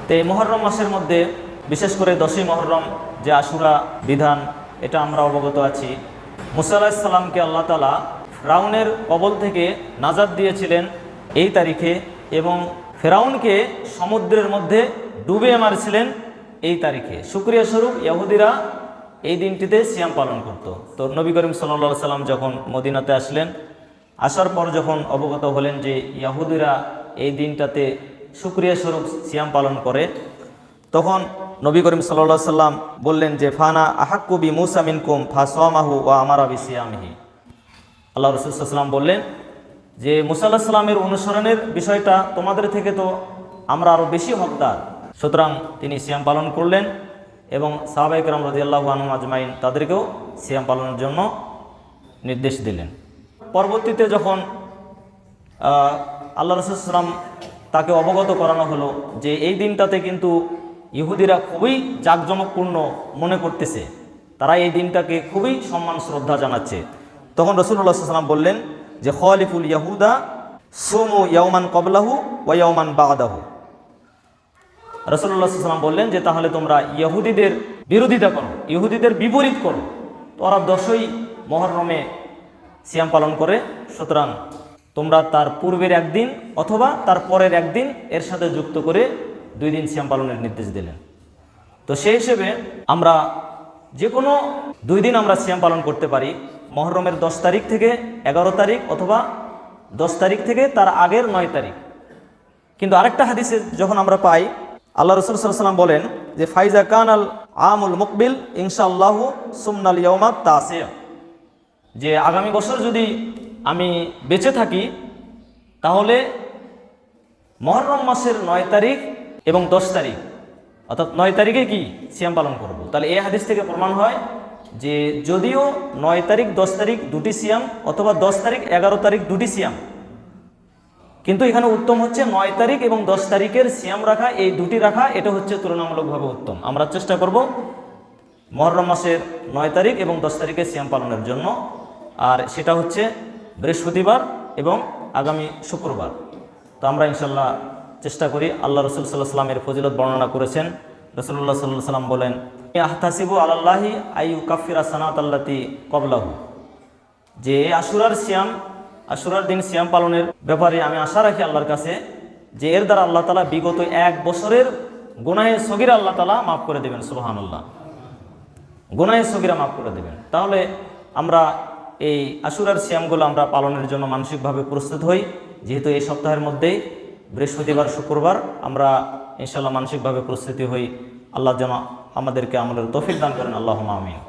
তো এই মুহররম মাসের মধ্যে বিশেষ করে 10ই মুহররম যে আশুরা বিধান, এটা আমরা অবগত আছি। মুসা আলাইহিস সালামকে আল্লাহ তাআলা ফেরাউনের কবল থেকে নাজাত দিয়েছিলেন এই তারিখে, এবং ফেরাউনকে সমুদ্রের মধ্যে ডুবিয়ে মারছিলেন এই তারিখে। শুকরিয়া স্বরূপ ইহুদিরা এই দিনটিতে সিয়াম পালন করত। তো নবী করিম সাল্লাল্লাহু আলাইহি সাল্লাম যখন মদিনাতে আসলেন, আসার পর যখন অবগত হলেন যে ইহুদিরা এই দিনটাতে শুকরিয়া স্বরূপ সিয়াম পালন করে, তখন নবী করিম সাল্লাল্লাহু আলাইহি সাল্লাম বললেন যে ফানা আহাক্কু বি মুসা মিনকুম ফাসামাহু ওয়া আমারা বিসিয়ামিহি। আল্লাহ রাসূল সাল্লাল্লাহু আলাইহি সাল্লাম বললেন যে মুসা আলাইহিস সালামের অনুসরণের বিষয়টা তোমাদের থেকে তো আমরা আরও বেশি হকদার, সুতরাং তিনি সিয়াম পালন করলেন এবং সাহাবায়ে কেরাম রাদিয়াল্লাহু আনহুম আজমাইন তাদেরকেও সিয়াম পালনের জন্য নির্দেশ দিলেন। পরবর্তীতে যখন আল্লাহ রাসূল সাল্লাল্লাহু আলাইহি সাল্লাম তাকে অবগত করানো হলো যে এই দিনটাতে কিন্তু ইহুদিরা খুবই জাঁকজমকপূর্ণ মনে করতেছে, তারা এই দিনটাকে খুবই সম্মান শ্রদ্ধা জানাচ্ছে, তখন রাসূলুল্লাহ সাল্লাল্লাহু আলাইহি ওয়াসাল্লাম বললেন যে খালিফুল ইয়াহুদা সুমু ইয়াওমান ক্বাবলাহু ওয়া ইয়াওমান বা'দাহু। রাসূলুল্লাহ সাল্লাল্লাহু আলাইহি ওয়াসাল্লাম বললেন যে তাহলে তোমরা ইহুদিদের বিরোধিতা করো, ইহুদিদের বিপরীত করো। ওরা 10ই মুহররমে সিয়াম পালন করে, সুতরাং তোমরা তার পূর্বের একদিন অথবা তার পরের একদিন এর সাথে যুক্ত করে 2 দিন সিয়াম পালনের নির্দেশ দিলেন। তো সেই হিসেবে আমরা যে কোনো 2 দিন আমরা সিয়াম পালন করতে পারি, মুহররমের 10 তারিখ থেকে 11 তারিখ অথবা 10 তারিখ থেকে তার আগের 9 তারিখ। কিন্তু আরেকটা হাদিসে যখন আমরা পাই, আল্লাহ রাসূল সাল্লাল্লাহু আলাইহি ওয়াসাল্লাম বলেন যে ফাইজা কানাল আমুল মুকবিল ইনশাআল্লাহু সুমনাল ইয়াউমাত তাসি, যে আগামী বছর যদি আমি বেঁচে থাকি তাহলে মুহররম মাসের 9 তারিখ এবং 10 তারিখ, অর্থাৎ 9 তারিখে কি সিয়াম পালন করব। তাহলে এই হাদিস থেকে প্রমাণ হয় যে যদিও 9 তারিখ 10 তারিখ 2টি সিয়াম অথবা 10 তারিখ 11 তারিখ 2টি সিয়াম, কিন্তু এখানে উত্তম হচ্ছে 9 তারিখ এবং 10 তারিখের সিয়াম রাখা, এই 2টি রাখা, এটা হচ্ছে তুলনামূলকভাবে উত্তম। আমরা চেষ্টা করব মুহররম মাসের 9 তারিখ এবং 10 তারিখে সিয়াম পালনের জন্য, আর সেটা হচ্ছে বৃহস্পতিবার এবং আগামী শুক্রবার। তো আমরা ইনশাল্লাহ চেষ্টা করি। আল্লাহ রাসূল সাল্লাল্লাহু আলাইহি ওয়াসাল্লামের ফজিলত বর্ণনা করেছেন। রাসূলুল্লাহ সাল্লাল্লাহু আলাইহি ওয়াসাল্লাম বলেন আহতাসিবু আলাল্লাহি আইয়ুকাফিরা সানাতাল্লাতি ক্বাবলাহু, যে আশুরার সিয়াম, আশুরার দিন সিয়াম পালনের ব্যাপারে আমি আশা রাখি আল্লাহর কাছে যে এর দ্বারা আল্লাহ তাআলা বিগত 1 বছরের গুনাহে সগীরা আল্লাহ তাআলা মাফ করে দেবেন। সুবহানাল্লাহ, গুনাহে সগীরা মাফ করে দেবেন। তাহলে আমরা এই আশুরার সিয়ামগুলো আমরা পালনের জন্য মানসিকভাবে প্রস্তুত হই, যেহেতু এই সপ্তাহের মধ্যেই বৃহস্পতিবার শুক্রবার আমরা ইনশাআল্লাহ মানসিকভাবে প্রস্তুতি হই। আল্লাহ যেন আমাদেরকে আমলের তৌফিক দান করেন। আল্লাহুম্মা আমিন।